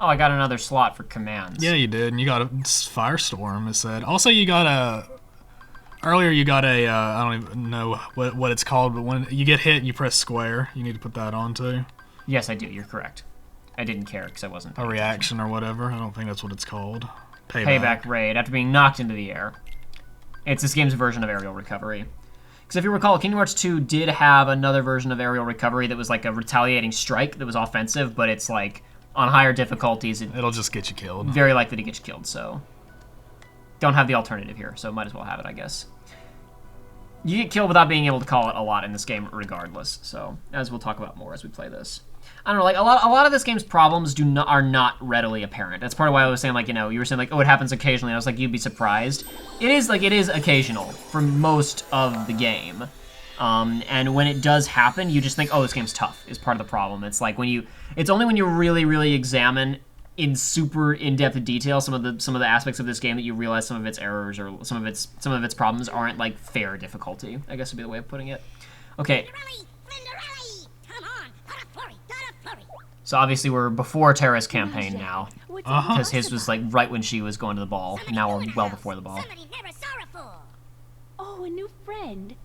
Oh, I got another slot for commands. Yeah, you did, and you got a firestorm. It said. Also, you got a. Earlier, you got a. I don't even know what it's called, but when you get hit, you press square. You need to put that on too. Yes, I do. You're correct. I didn't care because I wasn't. A reaction or whatever. I don't think that's what it's called. Payback raid after being knocked into the air. It's this game's version of aerial recovery. Because if you recall, Kingdom Hearts 2 did have another version of aerial recovery that was like a retaliating strike that was offensive, but it's like on higher difficulties. It'll just get you killed. Very likely to get you killed, so don't have the alternative here, so might as well have it, I guess. You get killed without being able to call it a lot in this game regardless, so as we'll talk about more as we play this. I don't know, like a lot of this game's problems are not readily apparent. That's part of why I was saying, like, you know, you were saying like, oh, it happens occasionally. I was like, you'd be surprised. It is occasional for most of the game. And when it does happen, you just think, oh, this game's tough, is part of the problem. It's like it's only when you really, really examine in super in-depth detail some of the aspects of this game that you realize some of its errors or some of its problems aren't like fair difficulty, I guess would be the way of putting it. Okay. So obviously we're before Terra's campaign now, because his was like right when she was going to the ball. Now we're well before the ball. Oh, a new friend.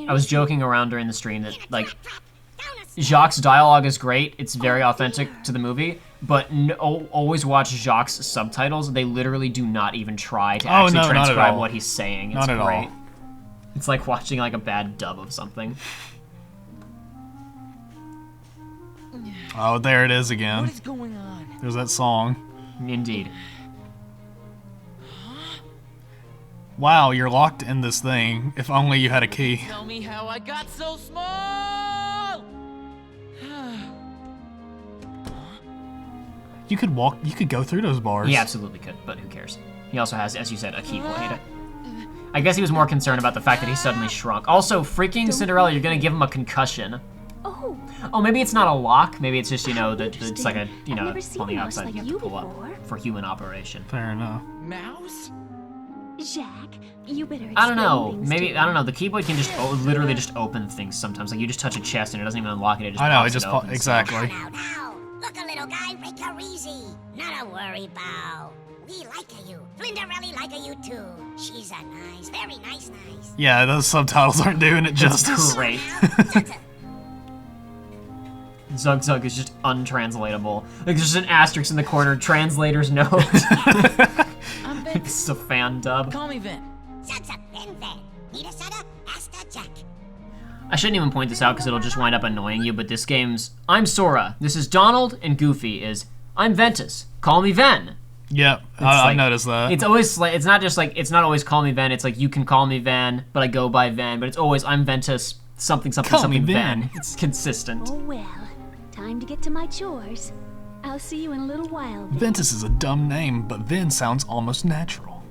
I was joking around during the stream that like Jacques' dialogue is great. It's very authentic to the movie, but always watch Jacques' subtitles. They literally do not even try to actually transcribe what he's saying. It's not great. at all. It's like watching like a bad dub of something. Oh, there it is again. What is going on? There's that song. Indeed. Wow, you're locked in this thing. If only you had a key. Tell me how I got so small. You could go through those bars. He absolutely could, but who cares? He also has, as you said, a keyblade. I guess he was more concerned about the fact that he suddenly shrunk. Also, freaking Cinderella, you're gonna give him a concussion. Oh, maybe it's not a lock. Maybe it's just, you know, that it's like a, you know, on the outside you have to pull up for human operation. Fair enough. Mouse? Jack, you better. I don't know. Maybe I don't know. The keyboard can just literally just open things sometimes. Like you just touch a chest and it doesn't even unlock it. It just I know. pops It just open, exactly. Now, look a little guy, make her easy. Not a worry, bow. We like you. Flinderelli like you too. She's a nice, very nice. Yeah, those subtitles aren't doing it justice. Great. Zug Zug is just untranslatable. Like, there's just an asterisk in the corner, translator's note. I'm Vin. This is a fan dub. Call me Vin. Need a soda? Ask the Jack. I shouldn't even point this out because it'll just wind up annoying you, but this game's I'm Sora, this is Donald, and Goofy is I'm Ventus, call me Ven. Yep, I noticed that. It's always like, it's not just like, it's not always call me Ven, it's like you can call me Ven, but I go by Ven, but it's always I'm Ventus, something Ven. It's consistent. Oh well, time to get to my chores. I'll see you in a little while. Ventus is a dumb name, but Vin sounds almost natural.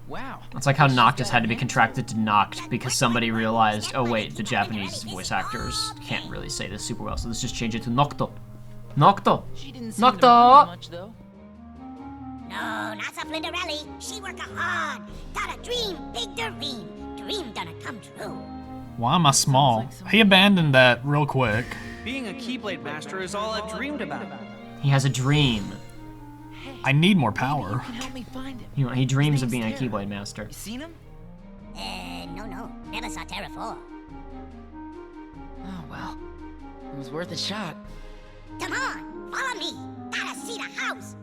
Wow. It's like how Noctis had to be contracted to Noct because somebody realized, oh wait, the Japanese voice actors can't really say this super well, so let's just change it to Nocto. Nocto. She didn't seem to Nocto. remember much though. No, not so Flinderelli. She work hard. Got a dream, big dream. Dream gonna come true. Why am I small? He abandoned that real quick. Being a Keyblade Master is all I've dreamed about. He has a dream. I need more power. Can help me find him. You know, he dreams of His being a name's Terra. Keyblade Master. You seen him? No. Never saw Terra 4. Oh well. It was worth a shot. Come on, follow me. Gotta see the house.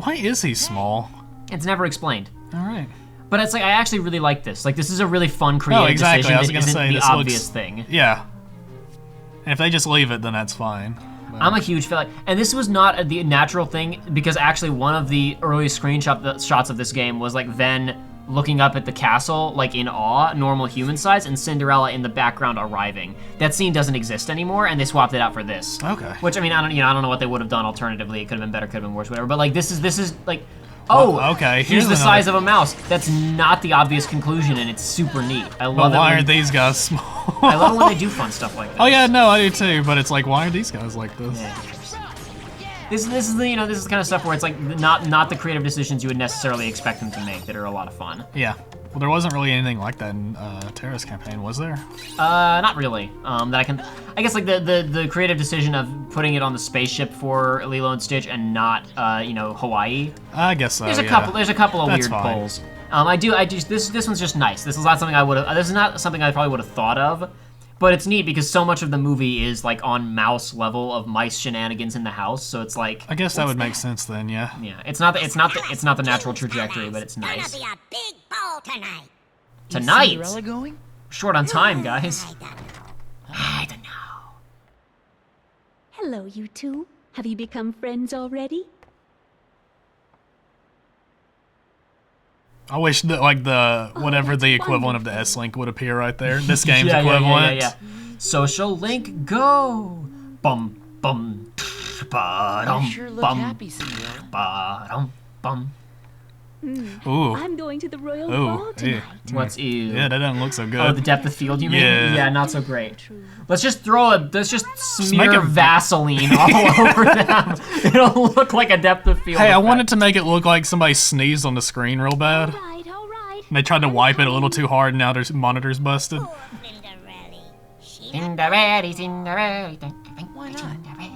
Why is he small? It's never explained. All right. But it's like, I actually really like this. Like, this is a really fun, creative decision I was that gonna isn't say, the this obvious looks, thing. Yeah. And if they just leave it, then that's fine. But I'm a huge fan. And this was not the natural thing, because actually one of the early shots of this game was like Ven looking up at the castle, like in awe, normal human size, and Cinderella in the background arriving. That scene doesn't exist anymore, and they swapped it out for this. Okay. Which, I mean, I don't know what they would have done alternatively. It could have been better, could have been worse, whatever. But like, this is like, oh, well, okay. He's the size of a mouse. That's not the obvious conclusion, and it's super neat. I love it. Why aren't these guys small? I love it when they do fun stuff like this. Oh yeah, no, I do too. But it's like, why are these guys like this? Yeah. This is the, you know, this is the kind of stuff where it's like not the creative decisions you would necessarily expect them to make that are a lot of fun. Yeah. Well, there wasn't really anything like that in Terra's campaign, was there? Not really. That I guess like the creative decision of putting it on the spaceship for Lilo and Stitch and not, Hawaii. I guess so. There's a yeah. couple. There's a couple of That's weird fine. pulls. This one's just nice. This is not something I would have. This is not something I probably would have thought of, but it's neat because so much of the movie is like on mouse level of mice shenanigans in the house. So it's like. I guess that would make sense then, yeah. Yeah, it's not the natural trajectory, but it's nice. Gonna be a big ball tonight. Tonight, Cinderella going? short on time, guys. I don't know. I don't know. Hello, you two. Have you become friends already? I wish that like whatever the that's equivalent of the wonderful. S-Link would appear right there. This game's Yeah, equivalent. Social link, go. Bum bum. Ba-dum, You sure look bum, happy, Cinderella. ba-dum, bum. Ooh. I'm going to the royal Ooh, ball tonight. What's ew? Yeah, that doesn't look so good. Oh, the depth of field, you mean? Yeah. Yeah, not so great. Let's just smear make it- Vaseline all over them. It'll look like a depth of field. Hey, I effect. wanted to make it look like somebody sneezed on the screen real bad. All right. And they tried to wipe it a little too hard, and now their monitor's busted. Poor Cinderella. She Cinderella, Cinderella. Why not? Cinderella.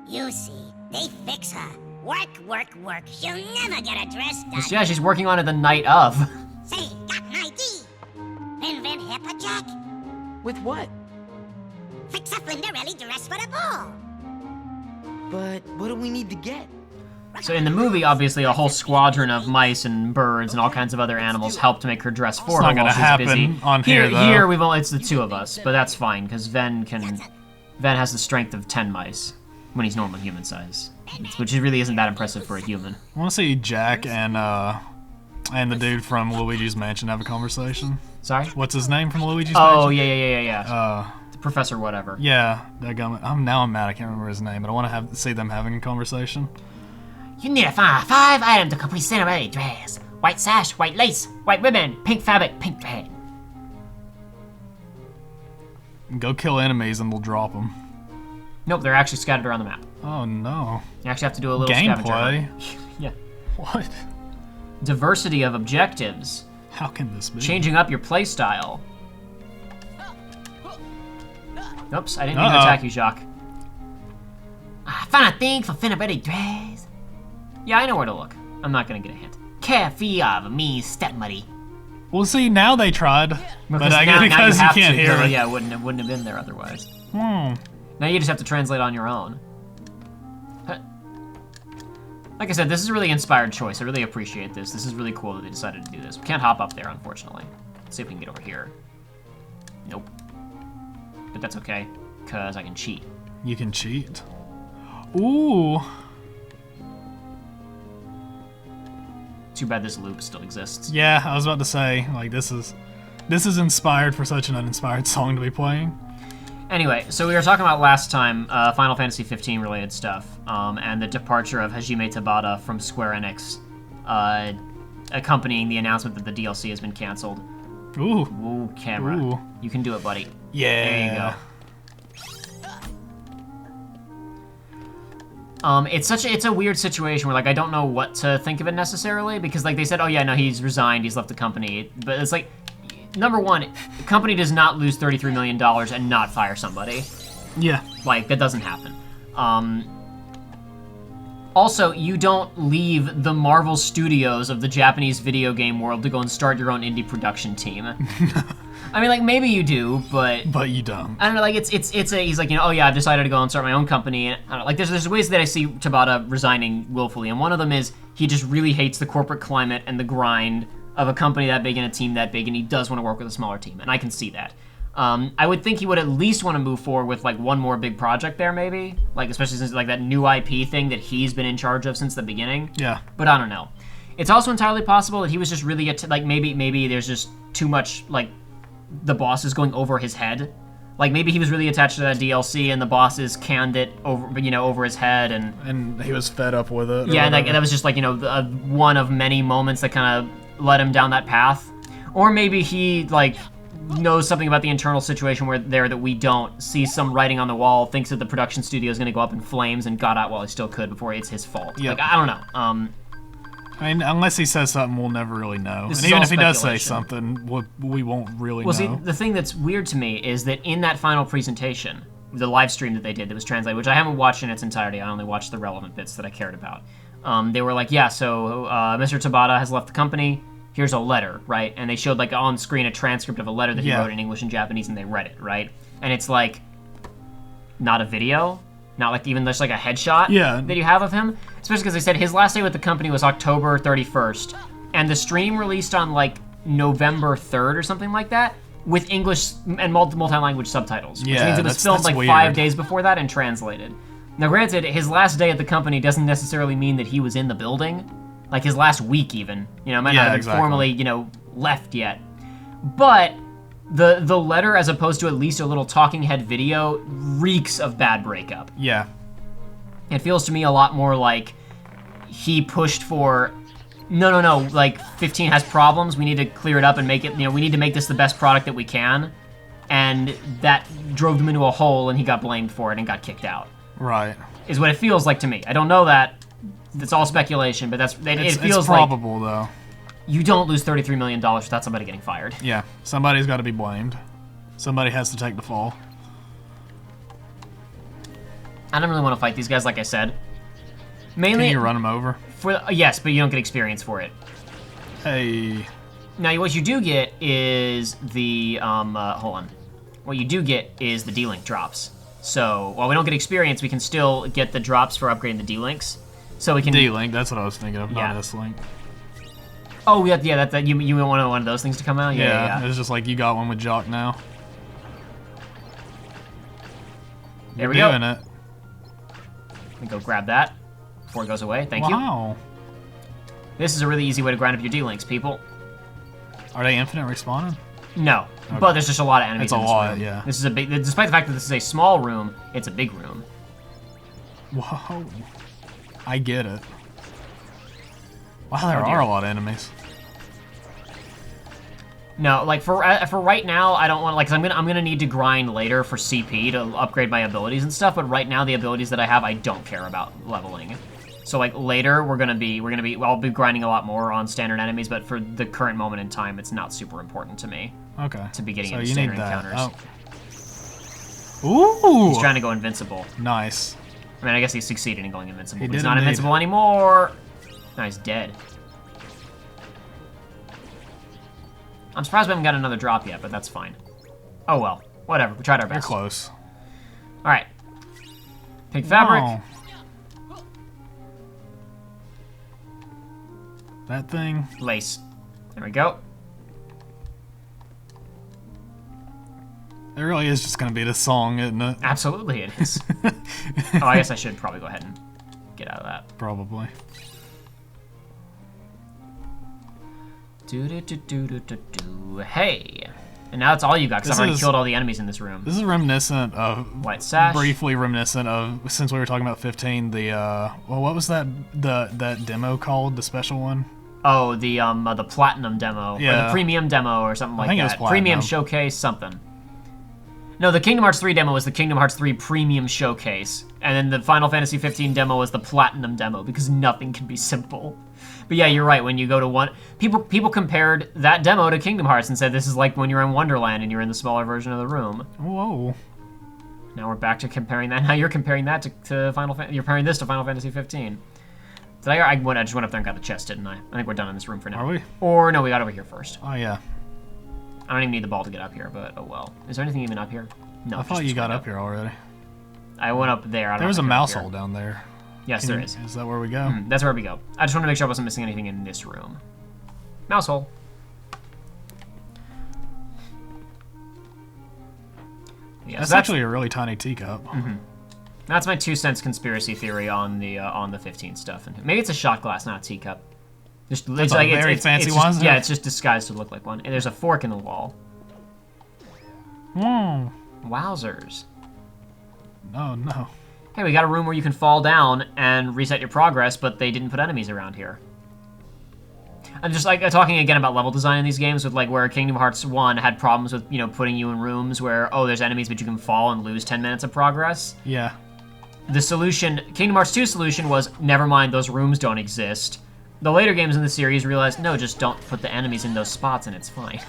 You see, they fix her. Work, work, work. She'll never get a dress done. Yeah, she's working on it the night of. Say, got an idea. Invent Hipperjack. With what? Fix a Flinderelli dress for the ball. But what do we need to get? So in the movie, obviously, a whole squadron of mice and birds and all kinds of other animals help to make her dress for her not while gonna she's happen busy. on here, though. Here we've only it's the two of us, but that's fine because Ven has the strength of 10 mice when he's normal human size, which really isn't that impressive for a human. I want to see Jack and the dude from Luigi's Mansion have a conversation. Sorry? What's his name from Luigi's Oh Mansion? yeah. Professor whatever. Yeah, I'm mad. I can't remember his name, but I want to see them having a conversation. You need to find 5 items to complete Cinderella dress: white sash, white lace, white ribbon, pink fabric, pink thread. Go kill enemies and we'll drop them. Nope, they're actually scattered around the map. Oh no. You actually have to do a little scavenger Gameplay? hunt. Yeah. What? Diversity of objectives. How can this be? Changing up your playstyle. Oops, I didn't mean to Uh-oh. attack you, Jacques. I found a thing for Cinderella dress. Yeah, I know where to look. I'm not gonna get a hint. Carefree of me stepmuddy. Well, see, now they tried, but I guess now because you have can't to, hear it. Yeah, it wouldn't have been there otherwise. Hmm. Now you just have to translate on your own. Huh. Like I said, this is a really inspired choice. I really appreciate this. This is really cool that they decided to do this. We can't hop up there, unfortunately. Let's see if we can get over here. Nope. But that's okay, because I can cheat. You can cheat. Ooh. Too bad this loop still exists. Yeah, I was about to say, like, this is inspired for such an uninspired song to be playing. Anyway, so we were talking about last time Final Fantasy 15 related stuff, and the departure of Hajime Tabata from Square Enix, accompanying the announcement that the DLC has been canceled. Ooh. Ooh, camera. Ooh. You can do it, buddy. Yeah. There you go. It's a weird situation where like I don't know what to think of it necessarily because like they said, oh yeah, no, he's resigned, he's left the company, but it's like, number one, the company does not lose $33 million and not fire somebody. Yeah. Like that doesn't happen. Also, you don't leave the Marvel Studios of the Japanese video game world to go and start your own indie production team. I mean, like maybe you do, but you don't. I don't know. Like he's like, you know, oh yeah, I've decided to go and start my own company. And I don't know, like there's ways that I see Tabata resigning willfully, and one of them is he just really hates the corporate climate and the grind of a company that big and a team that big, and he does want to work with a smaller team, and I can see that. I would think he would at least want to move forward with like one more big project there, maybe, like especially since like that new IP thing that he's been in charge of since the beginning. Yeah. But I don't know. It's also entirely possible that he was just really like maybe there's just too much like the boss is going over his head. Like maybe he was really attached to that DLC and the bosses canned it over his head And he was fed up with it. yeah, that was just like one of many moments that kind of led him down that path. Or maybe he like knows something about the internal situation that we don't, sees some writing on the wall, thinks that the production studio is going to go up in flames and got out while he still could before it's his fault. Yep. Like I don't know. I mean, unless he says something, we'll never really know. This And is even all if he does say speculation. something, we won't really Well, know. see, the thing that's weird to me is that in that final presentation, the live stream that they did that was translated, which I haven't watched in its entirety, I only watched the relevant bits that I cared about. They were like, yeah, so Mr. Tabata has left the company. Here's a letter, right? And they showed like on screen a transcript of a letter that he Yeah. wrote in English and Japanese, and they read it, right? And it's like, not a video, not like even just like a headshot Yeah. that you have of him. Especially because they said his last day with the company was October 31st, and the stream released on like November 3rd or something like that, with English and multi-language subtitles. Which Yeah, means it was that's- filmed that's like 5 weird. days before that and translated. Now, granted, his last day at the company doesn't necessarily mean that he was in the building. Like his last week, even. You know, might Yeah, not have been exactly. formally, you know, left yet. But the letter, as opposed to at least a little talking head video, reeks of bad breakup. Yeah. It feels to me a lot more like he pushed for, no, like 15 has problems, we need to clear it up and make it, you know, we need to make this the best product that we can. And that drove him into a hole and he got blamed for it and got kicked out. Right. Is what it feels like to me. I don't know that. It's all speculation, but it feels It's like probable, though. you don't lose $33 million without somebody getting fired. Yeah. Somebody's got to be blamed. Somebody has to take the fall. I don't really want to fight these guys, like I said. Mainly Can you run them over? for yes, but you don't get experience for it. Hey. Now, what you do get is the hold on. What you do get is the D-Link drops. So while we don't get experience, we can still get the drops for upgrading the D-Links. So we can. D-Link, that's what I was thinking of, Yeah. not S-Link. Oh yeah, that you want one of those things to come out. Yeah. It's just like you got one with Jock now. There You're we go. doing it. Let me go grab that before it goes away. Thank you. Wow. This is a really easy way to grind up your D-Links, people. Are they infinite respawning? No, but there's just a lot of enemies It's a in this lot, room. yeah. This is a big, despite the fact that this is a small room, it's a big room. Whoa. I get it. Wow, there dear. are a lot of enemies. No, like for right now, I don't want like, 'cause I'm gonna need to grind later for CP to upgrade my abilities and stuff. But right now, the abilities that I have, I don't care about leveling. So like later, I'll be grinding a lot more on standard enemies. But for the current moment in time, it's not super important to me Okay. to be getting so into you standard need that. encounters. Oh. Ooh. He's trying to go invincible. Nice. I mean, I guess he succeeded in going invincible. He But he's did not indeed. invincible anymore. Now he's dead. I'm surprised we haven't got another drop yet, but that's fine. Oh well, whatever. We tried our You're best. close. All right. Pink fabric. Wow. That thing. Lace. There we go. It really is just gonna be this song, isn't it? Absolutely it is. Oh, I guess I should probably go ahead and get out of that. Probably. Do. Hey. And now it's all you got, because I've already killed all the enemies in this room. This is reminiscent of, White sash. briefly reminiscent of, since we were talking about 15, the, well, what was that demo called, the special one? Oh, the platinum demo. Or Yeah. the premium demo or something like think it that. was Premium platinum. showcase something. No, the Kingdom Hearts 3 demo was the Kingdom Hearts 3 premium showcase. And then the Final Fantasy 15 demo was the platinum demo, because nothing can be simple. But yeah, you're right, when you go to one... People compared that demo to Kingdom Hearts and said this is like when you're in Wonderland and you're in the smaller version of the room. Whoa. Now we're back to comparing that. Now you're comparing that to Final Fantasy... You're comparing this to Final Fantasy 15. Did I just went up there and got the chest, didn't I? I think we're done in this room for now. Are we? Or, no, we got over here first. Oh, yeah. I don't even need the ball to get up here, but oh well. Is there anything even up here? No. I just thought you this got window. up here already. I went up there. I don't There was know a if I came up mouse here. hole down there. Yes, there is. Is that where we go? That's where we go. I just want to make sure I wasn't missing anything in this room. Mouse hole. Yeah, That's so actually a really tiny teacup. that's my 2 cents conspiracy theory on the 15 stuff. And maybe it's a shot glass, not a teacup. Just That's a very fancy just, one, isn't yeah, it? it's just disguised to look like one. And there's a fork in the wall. Hmm. Wowzers. Oh, no. Hey, we got a room where you can fall down and reset your progress, but they didn't put enemies around here. I'm just like talking again about level design in these games, with like where Kingdom Hearts 1 had problems with, you know, putting you in rooms where, oh, there's enemies, but you can fall and lose 10 minutes of progress. Yeah. The solution, Kingdom Hearts 2 solution was, never mind, those rooms don't exist. The later games in the series realized, no, just don't put the enemies in those spots and it's fine.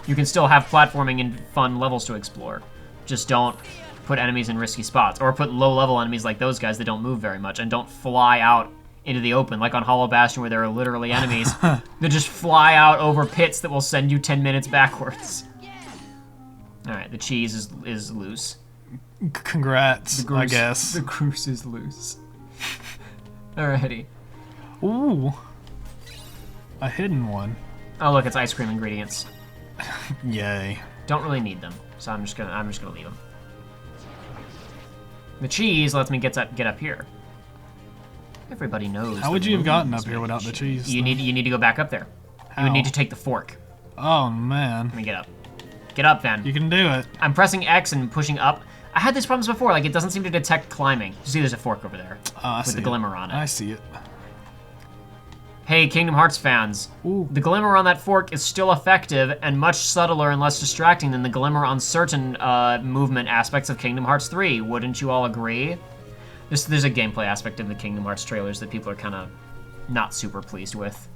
You can still have platforming and fun levels to explore. Just don't put enemies in risky spots. Or put low-level enemies like those guys that don't move very much and don't fly out into the open, like on Hollow Bastion where there are literally enemies that just fly out over pits that will send you 10 minutes backwards. Alright, the cheese is loose. Congrats, I guess. The goose is loose. Alrighty. Ooh. A hidden one. Oh look, it's ice cream ingredients. Yay. Don't really need them, so I'm just gonna leave them. The cheese lets me get up here. Everybody knows. How would you have gotten up here without the cheese? You need to go back up there. How? You would need to take the fork. Oh man. Let me get up. Get up then. You can do it. I'm pressing X and pushing up. I had these problems before, like it doesn't seem to detect climbing. You see there's a fork over there with the glimmer on it. I see it. Hey, Kingdom Hearts fans. Ooh. The glimmer on that fork is still effective and much subtler and less distracting than the glimmer on certain movement aspects of Kingdom Hearts 3. Wouldn't you all agree? There's a gameplay aspect in the Kingdom Hearts trailers that people are kind of not super pleased with.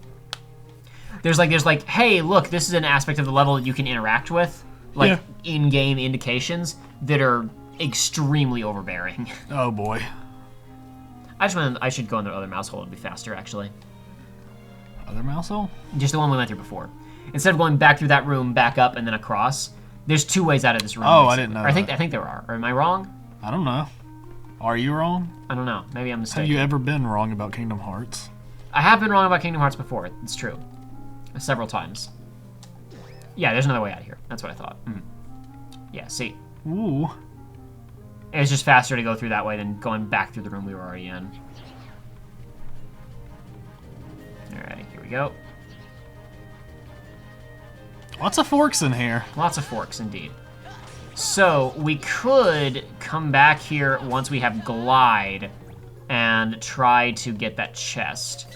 There's like, hey, look, this is an aspect of the level that you can interact with, like in-game indications that are extremely overbearing. Oh boy. I should go in the other mouse hole. It'd be faster, actually. Other mouse hole? Just the one we went through before. Instead of going back through that room, back up, and then across, there's 2 ways out of this room. Oh, I didn't know. Or I think there are. Or am I wrong? I don't know. Are you wrong? I don't know. Maybe I'm mistaken. Have you ever been wrong about Kingdom Hearts? I have been wrong about Kingdom Hearts before. It's true. Several times. Yeah, there's another way out of here. That's what I thought. Yeah, see. Ooh. It's just faster to go through that way than going back through the room we were already in. Alright, here we go. Lots of forks in here. Lots of forks, indeed. So, we could come back here once we have Glide and try to get that chest.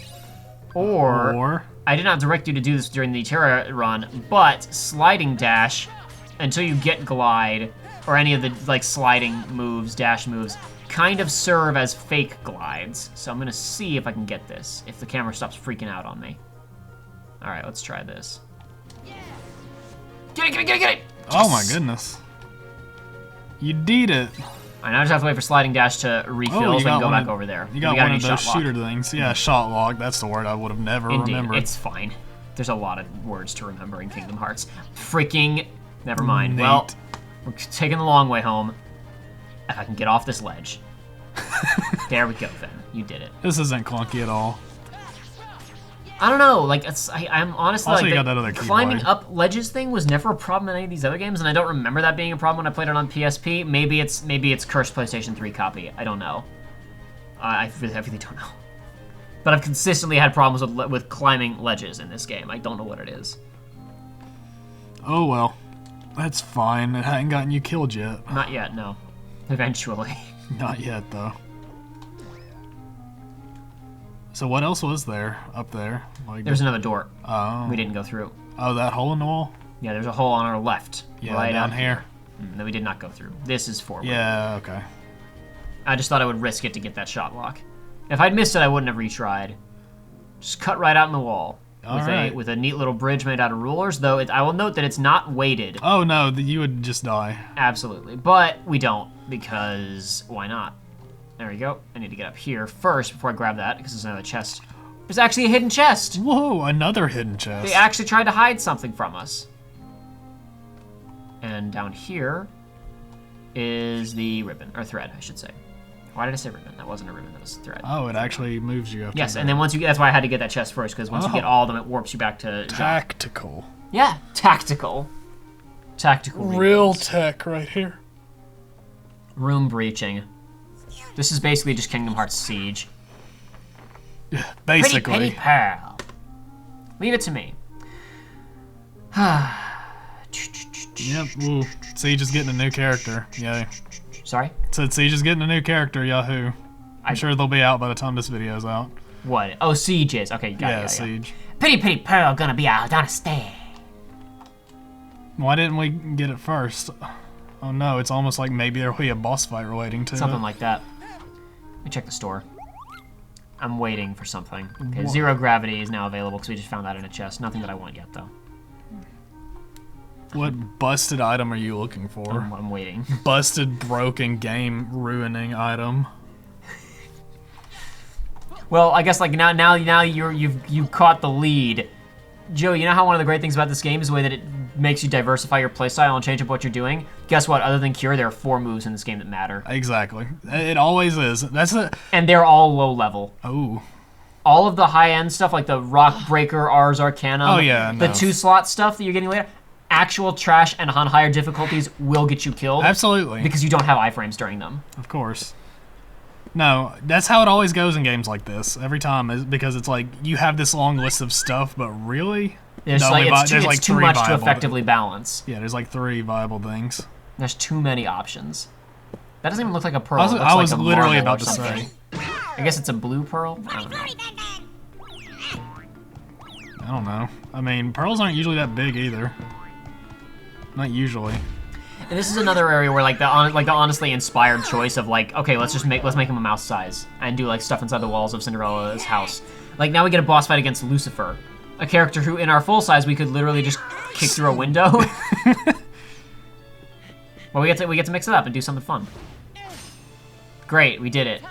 Or I did not direct you to do this during the Terra run, but sliding dash until you get Glide, or any of the like sliding moves, dash moves, kind of serve as fake glides. So I'm gonna see if I can get this, if the camera stops freaking out on me. Alright, let's try this. Get it! Yes! Oh my goodness. You did it. Alright, now I just have to wait for sliding dash to refill so we can go back over there. You got one of those shooter things. Yeah, shot log. That's the word I would have never remembered. It's fine. There's a lot of words to remember in Kingdom Hearts. Freaking... Never mind. Nate. Well, we're taking the long way home. If I can get off this ledge. There we go, then. You did it. This isn't clunky at all. I don't know. Like, I'm honestly Also, like you got that other climbing keyboard. up ledges thing was never a problem in any of these other games, and I don't remember that being a problem when I played it on PSP. Maybe it's cursed PlayStation 3 copy. I don't know. I really don't know. But I've consistently had problems with climbing ledges in this game. I don't know what it is. Oh well. That's fine. It hadn't gotten you killed yet. Not yet, no. Eventually. Not yet, though. So what else was there up there? Like There's another door. Oh. We didn't go through. Oh, that hole in the wall? Yeah, there's a hole on our left. Yeah, right down out here. That we did not go through. This is forward. Yeah, okay. I just thought I would risk it to get that shot lock. If I'd missed it, I wouldn't have retried. Just cut right out in the wall. With a neat little bridge made out of rulers, though I will note that it's not weighted. Oh no, you would just die. Absolutely. But we don't, because why not? There we go. I need to get up here first before I grab that, because there's another chest. There's actually a hidden chest! Whoa, another hidden chest. They actually tried to hide something from us. And down here is the ribbon, or thread, I should say. Why did I say ribbon? That wasn't a ribbon, that was a thread. Oh, it actually moves you up. Yes, and then once you get, that's why I had to get that chest first, because once you get all of them, it warps you back to Jacques. Tactical. Yeah, tactical. Tactical. Real tech right here. Room breaching. This is basically just Kingdom Hearts Siege. Basically. Pretty pal. Leave it to me. Yep. Ooh. Siege is getting a new character. Yay. Sorry? Said Siege is getting a new character. Yahoo. I'm sure they'll be out by the time this video's out. What? Oh, Siege is. Okay, you got it. Yeah, Siege. Pretty Pearl gonna be out on a stay. Why didn't we get it first? Oh no, it's almost like maybe there'll be a boss fight relating to Something it. like that. Let me check the store. I'm waiting for something. Okay, zero gravity is now available because we just found that in a chest. Nothing that I want yet, though. What busted item are you looking for? I'm waiting. Busted, broken, game ruining item. Well, I guess like now you've caught the lead. Joe, you know how one of the great things about this game is the way that it makes you diversify your playstyle and change up what you're doing? Guess what? Other than Cure, there are 4 moves in this game that matter. Exactly. It always is. And they're all low level. Oh. All of the high-end stuff, like the Rock Breaker, Ars Arcanum, Oh, yeah, the no. 2-slot stuff that you're getting later, actual trash and on higher difficulties will get you killed. Absolutely. Because you don't have iframes during them. Of course. No, that's how it always goes in games like this. Every time, is because it's like, you have this long list of stuff, but really? It's too 3 much to viable effectively balance. Yeah, there's like 3 viable things. There's too many options. That doesn't even look like a pearl. I was literally about to say. I guess it's a blue pearl? I don't know. I don't know. I mean, pearls aren't usually that big either. Not usually. And this is another area where like the honestly inspired choice of like, okay, let's make him a mouse size and do like stuff inside the walls of Cinderella's house. Like now we get a boss fight against Lucifer, a character who in our full size we could literally just kick through a window. Well, we get to mix it up and do something fun. Great, we did it.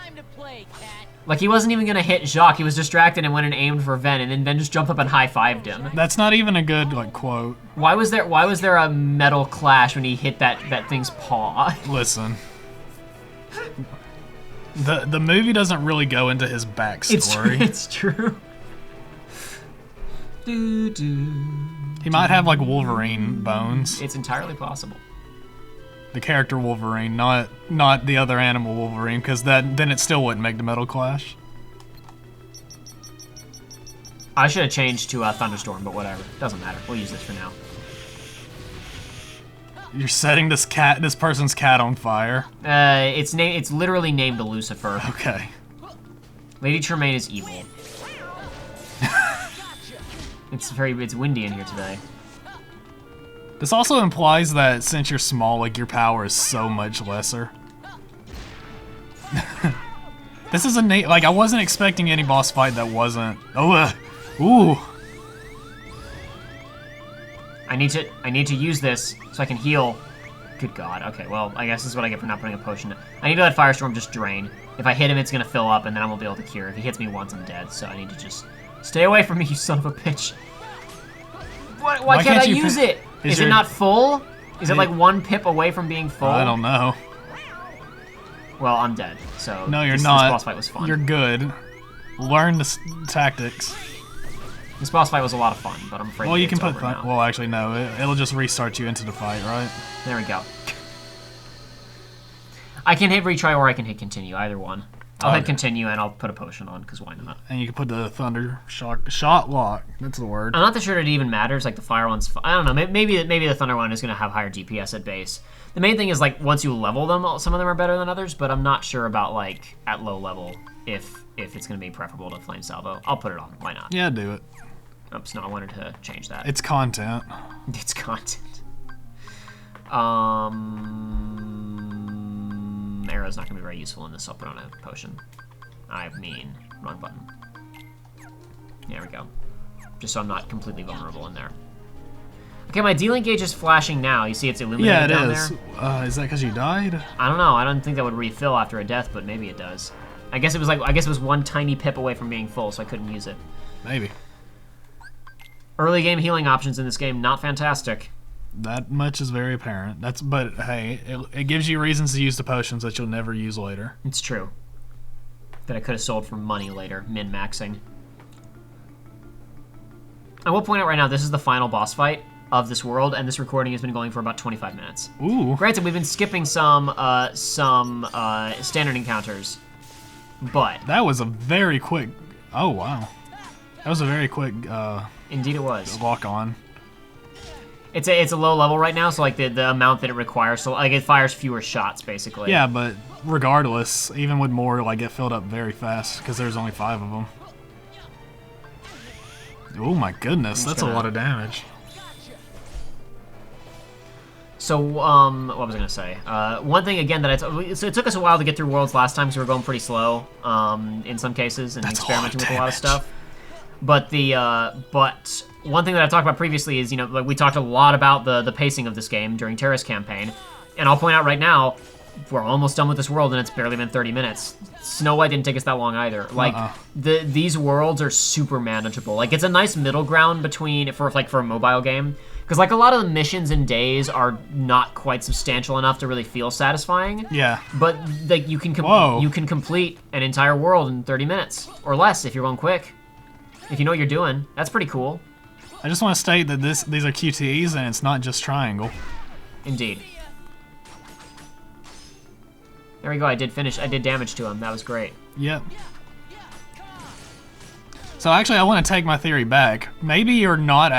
Like he wasn't even gonna hit Jacques, he was distracted and went and aimed for Ven, and then Ven just jumped up and high-fived him. That's not even a good like quote. Why was there a metal clash when he hit that thing's paw? Listen. The movie doesn't really go into his backstory. It's true. He might have like Wolverine bones. It's entirely possible. The character Wolverine, not the other animal Wolverine, because then it still wouldn't make the Metal Clash. I should have changed to Thunderstorm, but whatever. Doesn't matter. We'll use this for now. You're setting this person's cat on fire. It's literally named Lucifer. Okay. Lady Tremaine is evil. It's windy in here today. This also implies that since you're small, like your power is so much lesser. This is a neat, like I wasn't expecting any boss fight that wasn't. Ooh. I need to use this so I can heal. Good God. Okay, well, I guess this is what I get for not putting a potion. I need to let Firestorm just drain. If I hit him, it's gonna fill up, and then I won't be able to cure. If he hits me once, I'm dead. So I need to just stay away from me, you son of a bitch. Why can't I use it? Is it not full? Is it like 1 pip away from being full? I don't know. Well, I'm dead. So no, you're this not. This boss fight was fun. You're good. Learn the tactics. This boss fight was a lot of fun, but I'm afraid. Well, you can put. now. Well, actually, no. It'll just restart you into the fight, right? There we go. I can hit retry or I can hit continue. Either one. I'll hit continue and I'll put a potion on because why not? And you can put the thunder shot lock. That's the word. I'm not sure it even matters. Like the fire one's. I don't know. Maybe the thunder one is gonna have higher DPS at base. The main thing is like once you level them, some of them are better than others. But I'm not sure about like at low level if it's gonna be preferable to flame salvo. I'll put it on. Why not? Yeah, do it. Oops, no, I wanted to change that. It's content. It's content. Arrow's not gonna be very useful in this. So I'll put on a potion. Wrong button. There we go. Just so I'm not completely vulnerable in there. Okay, my dealing gauge is flashing now. You see it's illuminated down there? Yeah, it is. Is that because you died? I don't know. I don't think that would refill after a death, but maybe it does. I guess it was 1 tiny pip away from being full, so I couldn't use it. Maybe. Early game healing options in this game, not fantastic. That much is very apparent. But hey, it gives you reasons to use the potions that you'll never use later. It's true. That I could have sold for money later, min-maxing. I will point out right now, this is the final boss fight of this world, and this recording has been going for about 25 minutes. Ooh. Granted, we've been skipping some standard encounters, but... That was a very quick... Oh, wow. That was a very quick... Indeed it was. Lock on. It's a low level right now, so like the amount that it requires, so like it fires fewer shots basically. Yeah, but regardless, even with more, like it filled up very fast because there's only 5 of them. Oh my goodness, that's a lot of damage. what was I gonna say? One thing again that so it took us a while to get through worlds last time because we were going pretty slow in some cases and experimenting with a lot of stuff. But but one thing that I talked about previously is, like we talked a lot about the pacing of this game during Terra's campaign, and I'll point out right now, we're almost done with this world and it's barely been 30 minutes. Snow White didn't take us that long either. Like these worlds are super manageable. Like it's a nice middle ground between for a mobile game. Because like a lot of the missions and days are not quite substantial enough to really feel satisfying. Yeah. But like you can complete an entire world in 30 minutes or less if you're going quick. If you know what you're doing, that's pretty cool. I just want to state that these are QTEs and it's not just triangle. Indeed. There we go. I did damage to him. That was great. Yep. So actually, I want to take my theory back. Maybe you're not...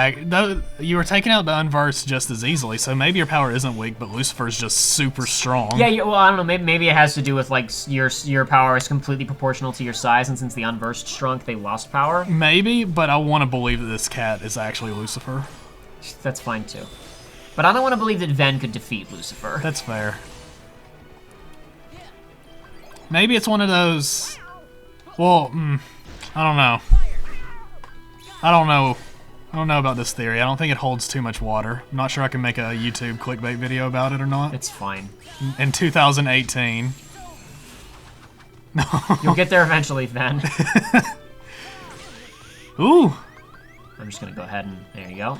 You were taking out the unversed just as easily, so maybe your power isn't weak, but Lucifer's just super strong. Yeah, well, I don't know. Maybe it has to do with, like, your power is completely proportional to your size, and since the unversed shrunk, they lost power. Maybe, but I want to believe that this cat is actually Lucifer. That's fine, too. But I don't want to believe that Ven could defeat Lucifer. That's fair. Maybe it's one of those... Well, I don't know. I don't know about this theory. I don't think it holds too much water. I'm not sure I can make a YouTube clickbait video about it or not. It's fine. In 2018. No. You'll get there eventually, Ven. Ooh. I'm just gonna go ahead and there you go.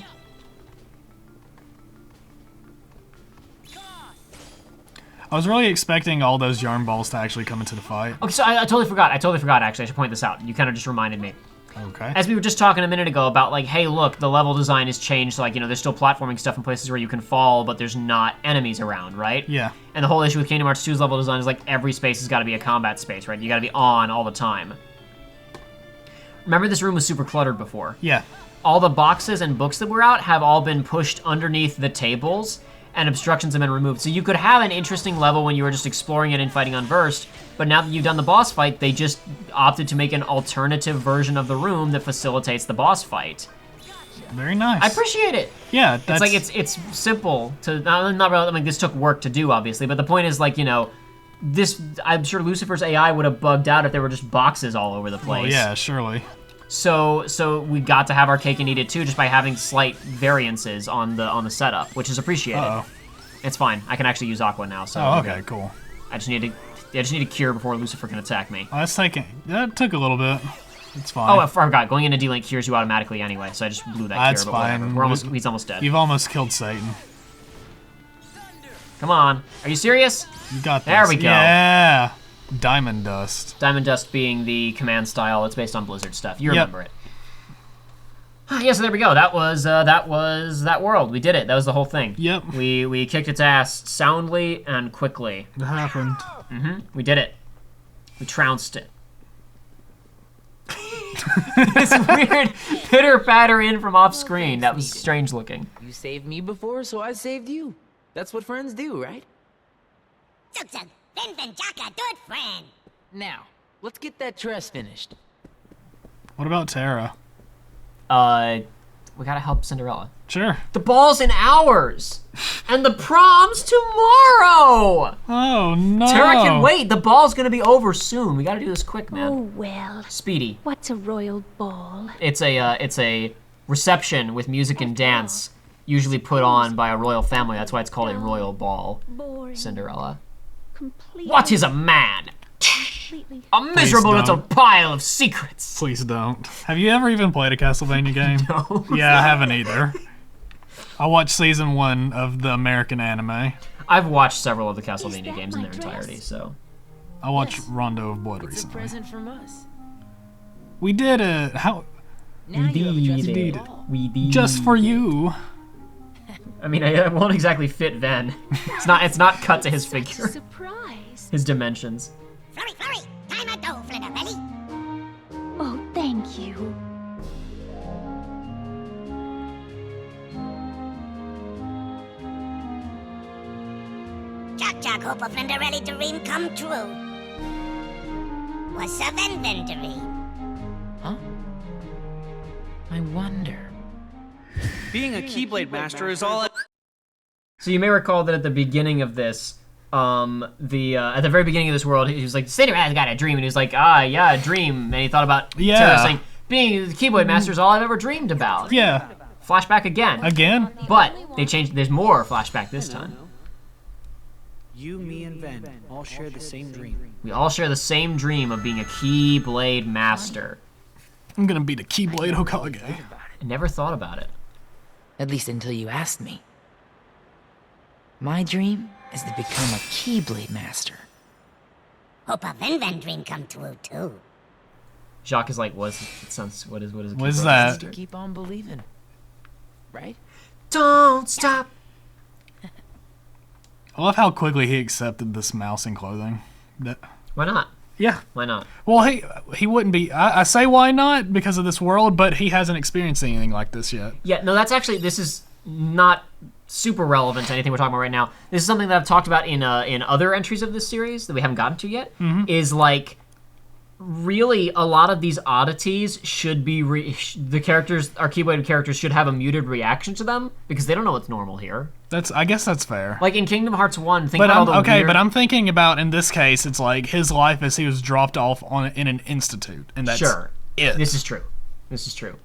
I was really expecting all those yarn balls to actually come into the fight. Okay, so I totally forgot. Actually, I should point this out. You kind of just reminded me. Okay. As we were just talking a minute ago about, like, hey, look, the level design has changed. Like, there's still platforming stuff in places where you can fall, but there's not enemies around, right? Yeah. And the whole issue with Kingdom Hearts 2's level design is, like, every space has got to be a combat space, right? You got to be on all the time. Remember this room was super cluttered before? Yeah. All the boxes and books that were out have all been pushed underneath the tables, and obstructions have been removed. So you could have an interesting level when you were just exploring it and fighting unversed, but now that you've done the boss fight, they just opted to make an alternative version of the room that facilitates the boss fight. Very nice. I appreciate it. Yeah, that's... It's like, it's simple to, not really, I mean, this took work to do, obviously, but the point is, like, this, I'm sure Lucifer's AI would have bugged out if there were just boxes all over the place. Well, yeah, surely. So we got to have our cake and eat it too, just by having slight variances on the setup, which is appreciated. Uh-oh. It's fine. I can actually use Aqua now. So oh, okay, cool. I just need a cure before Lucifer can attack me. Oh, that took a little bit. It's fine. Oh, I forgot. Going into D-Link cures you automatically anyway, so I just blew that That's cure. But fine. whatever. He's almost dead. You've almost killed Satan. Come on. Are you serious? You got this. There we go. Yeah. Diamond Dust. Diamond Dust being the command style. It's based on Blizzard stuff. You remember it. Yeah, so there we go. That was that world. We did it. That was the whole thing. Yep. We kicked its ass soundly and quickly. It happened. We did it. We trounced it. This weird pitter patter in from off screen. That was strange looking. You saved me before, so I saved you. That's what friends do, right? Zug zug, Ven Jaka, good friend. Now, let's get that dress finished. What about Terra? We gotta help Cinderella. Sure. The ball's in hours! And the prom's tomorrow! Oh, no. Terra can wait. The ball's gonna be over soon. We gotta do this quick, man. Oh, well. Speedy. What's a royal ball? It's a reception with music and dance, usually put on by a royal family. That's why it's called a royal ball, Boring. Cinderella. Completely. What is a man? Completely. A miserable don't. little pile of secrets. Please don't. Have you ever even played a Castlevania game? No. Yeah, I haven't either. I watched season 1 of the American anime. I've watched several of the Castlevania that games in my their dress? entirety, so. I watched Rondo of Blood It's a recently. present from us. We did it. How? Now you have a dress for did. the ball. We did. Just for you. I mean, it won't exactly fit Ven. It's not cut to his Such a figure, surprise. his dimensions. Flurry, flurry, time a dough, Flinderelli. Oh, thank you. Jack Jack, hope a Flinderelli dream come true. What's a Ven dream? Huh? I wonder. Being a Keyblade Master is all... So you may recall that at the beginning of this, at the very beginning of this world, he was like, Cinderella's got a dream, and he was like, yeah, a dream, and he thought about Terra saying, being the Keyblade Master is all I've ever dreamed about. Yeah. Flashback again. Again? But they changed. There's more flashback this time. You, me, and Ven all share the same dream. We all share the same dream of being a Keyblade Master. I'm gonna be the Keyblade Hokage. I never thought about it. At least until you asked me. My dream is to become a Keyblade Master. Hope a Ven dream come true, too. Jacques is like, what is a What is Keyblade that? Master? Keep on believing. Right? Don't stop. I love how quickly he accepted this mouse in clothing. Why not? Yeah. Why not? Well, he wouldn't be. I say why not because of this world, but he hasn't experienced anything like this yet. Yeah, no, that's actually, this is not super relevant to anything we're talking about right now. This is something that I've talked about in other entries of this series that we haven't gotten to yet, is like, really, a lot of these oddities should be, the characters, our Keyblade characters should have a muted reaction to them, because they don't know what's normal here. I guess that's fair. Like in Kingdom Hearts 1, think about all the weird... but I'm thinking about, in this case, it's like his life as he was dropped off in an institute, and that's it. This is true. This is true.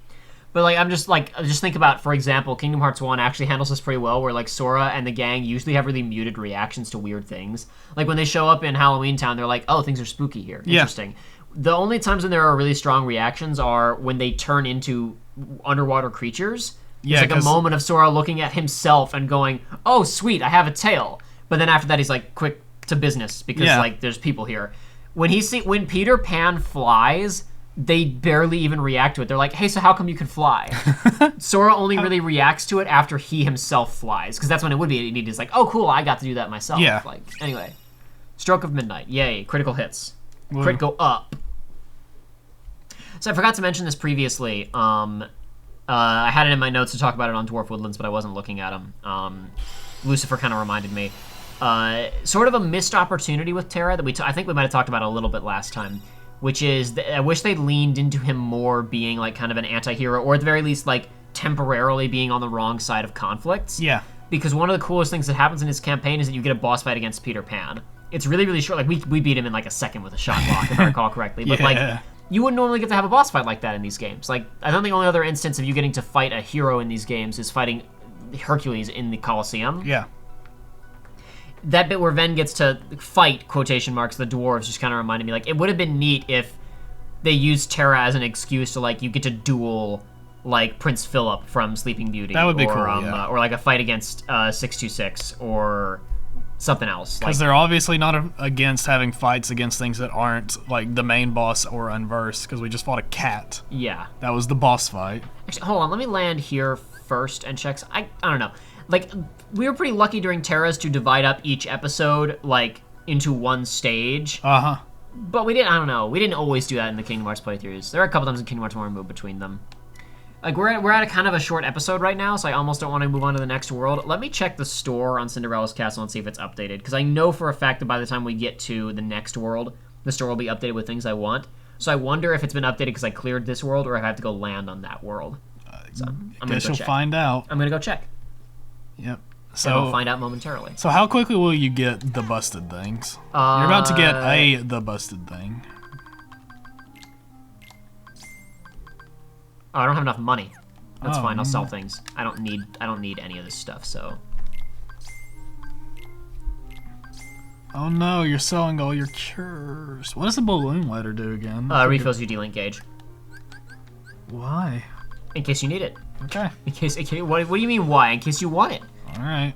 But like, just think about, for example, Kingdom Hearts 1 actually handles this pretty well, where like Sora and the gang usually have really muted reactions to weird things. Like when they show up in Halloween Town, they're like, oh, things are spooky here. Interesting. The only times when there are really strong reactions are when they turn into underwater creatures. There's like a moment of Sora looking at himself and going, oh, sweet, I have a tail. But then after that, he's like, quick to business, because like there's people here. When Peter Pan flies, they barely even react to it. They're like, hey, so how come you can fly? Sora only really reacts to it after he himself flies, because that's when it would be needed. It's like, oh, cool, I got to do that myself. Yeah. Like, anyway, Stroke of Midnight. Yay, critical hits. Crit go up. So I forgot to mention this previously. I had it in my notes to talk about it on Dwarf Woodlands, but I wasn't looking at them. Lucifer kind of reminded me. Sort of a missed opportunity with Terra that I think we might have talked about a little bit last time, which is I wish they leaned into him more being like kind of an anti-hero, or at the very least like temporarily being on the wrong side of conflicts. Yeah. Because one of the coolest things that happens in his campaign is that you get a boss fight against Peter Pan. It's really, really short. Like we beat him in like a second with a shot block, if I recall correctly. But like, you wouldn't normally get to have a boss fight like that in these games. Like, I think the only other instance of you getting to fight a hero in these games is fighting Hercules in the Colosseum. Yeah. That bit where Ven gets to fight, quotation marks, the dwarves just kind of reminded me, like, it would have been neat if they used Terra as an excuse to, like, you get to duel, like, Prince Philip from Sleeping Beauty. That would be cool, or, like, a fight against 626, or something else. Because they're obviously not against having fights against things that aren't, like, the main boss or unversed, because we just fought a cat. Yeah. That was the boss fight. Actually, hold on, let me land here first and check. I don't know. Like, we were pretty lucky during Terra's to divide up each episode, like, into one stage. Uh-huh. But we didn't, I don't know, we didn't always do that in the Kingdom Hearts playthroughs. There are a couple times in Kingdom Hearts where we moved between them. Like, we're at a kind of a short episode right now, so I almost don't want to move on to the next world. Let me check the store on Cinderella's Castle and see if it's updated, because I know for a fact that by the time we get to the next world, the store will be updated with things I want. So I wonder if it's been updated because I cleared this world, or if I have to go land on that world. So I guess you'll find out. I'm going to go check. Yep. So we'll find out momentarily. So how quickly will you get the busted things? You're about to get the busted thing. Oh, I don't have enough money. That's fine. I'll sell things. I don't need any of this stuff. So. Oh no, you're selling all your cures. What does the balloon letter do again? Refills your D-Link gauge. Why? In case you need it. Okay. In case what do you mean why? In case you want it. All right.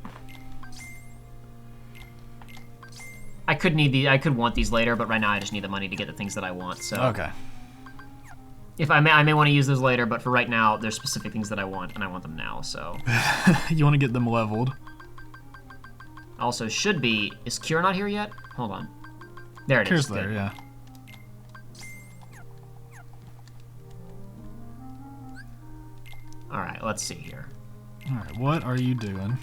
I could want these later, but right now I just need the money to get the things that I want. So. Okay. If I may want to use those later, but for right now, there's specific things that I want, and I want them now. So. You want to get them leveled. Also, should be. Is Cure not here yet? Hold on. There it Cure's is. There, yeah. All right, let's see here. All right, what are you doing?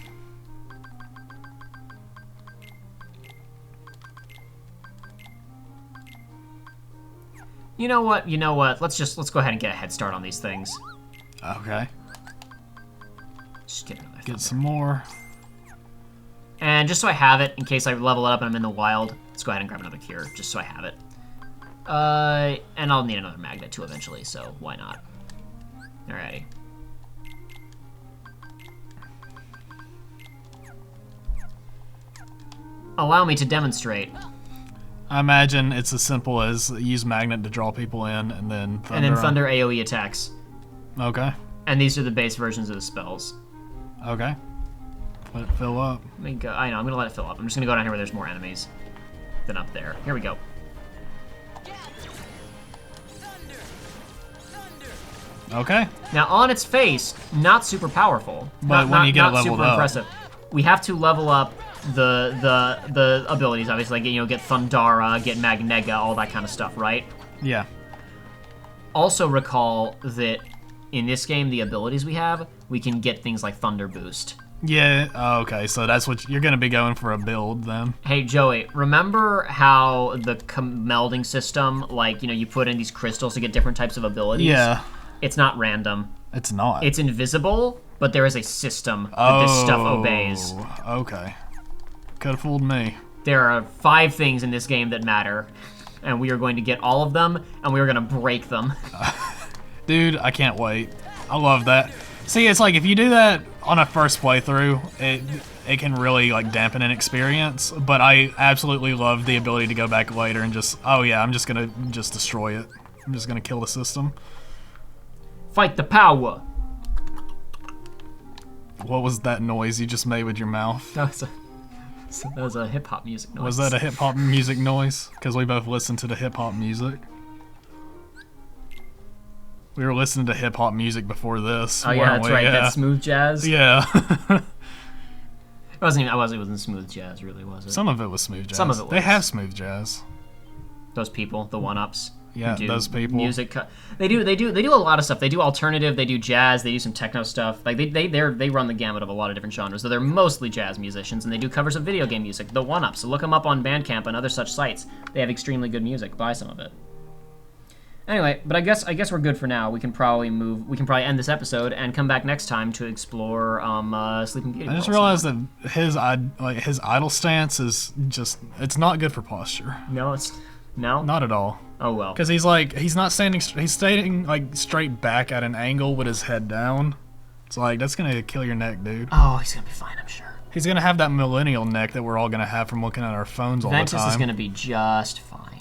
You know what? Let's go ahead and get a head start on these things. Okay. Just get another. Get some more. And just so I have it, in case I level it up and I'm in the wild, let's go ahead and grab another cure, just so I have it. And I'll need another magnet too eventually, so why not? Alrighty. Allow me to demonstrate. I imagine it's as simple as use magnet to draw people in, and then Thunder AoE attacks. Okay. And these are the base versions of the spells. Okay. Let it fill up. Let me go. I know, I'm gonna let it fill up. I'm just gonna go down here where there's more enemies than up there. Here we go. Okay. Now, on its face, not super powerful. But when you get not leveled super up. impressive. We have to level up the abilities, obviously, like, get Thundara, get Magnega, all that kind of stuff, right? Yeah. Also recall that in this game, the abilities we have, we can get things like Thunder Boost. Yeah, okay, so that's what you're going to be going for a build then. Hey, Joey, remember how the melding system, like, you put in these crystals to get different types of abilities? Yeah. It's not random. It's not. It's invisible, but there is a system that this stuff obeys. Okay. Could have fooled me. There are 5 things in this game that matter, and we are going to get all of them, and we are going to break them. Dude, I can't wait. I love that. See, it's like if you do that on a first playthrough, it can really like dampen an experience, but I absolutely love the ability to go back later and just, oh yeah, I'm just going to destroy it. I'm just going to kill the system. Fight the power. What was that noise you just made with your mouth? That was a hip-hop music noise. Was that a hip-hop music noise? Because we both listen to the hip-hop music. We were listening to hip-hop music before this. Oh yeah, that's right. Yeah. That smooth jazz. Yeah. It wasn't smooth jazz, really, was it? Some of it was smooth jazz. Some of it was. They have smooth jazz. Those people, the one-ups. Yeah, those people. Music. They do a lot of stuff. They do alternative. They do jazz. They do some techno stuff. Like they run the gamut of a lot of different genres. So they're mostly jazz musicians, and they do covers of video game music. The one-ups. So look them up on Bandcamp and other such sites. They have extremely good music. Buy some of it. Anyway, but I guess we're good for now. We can probably end this episode and come back next time to explore Sleeping Beauty. I just realized that his idle stance is it's not good for posture. No. Not at all. Oh well. Because he's not standing. He's standing like straight back at an angle with his head down. It's like that's gonna kill your neck, dude. Oh, he's gonna be fine, I'm sure. He's gonna have that millennial neck that we're all gonna have from looking at our phones all the time. Ventus is gonna be just fine.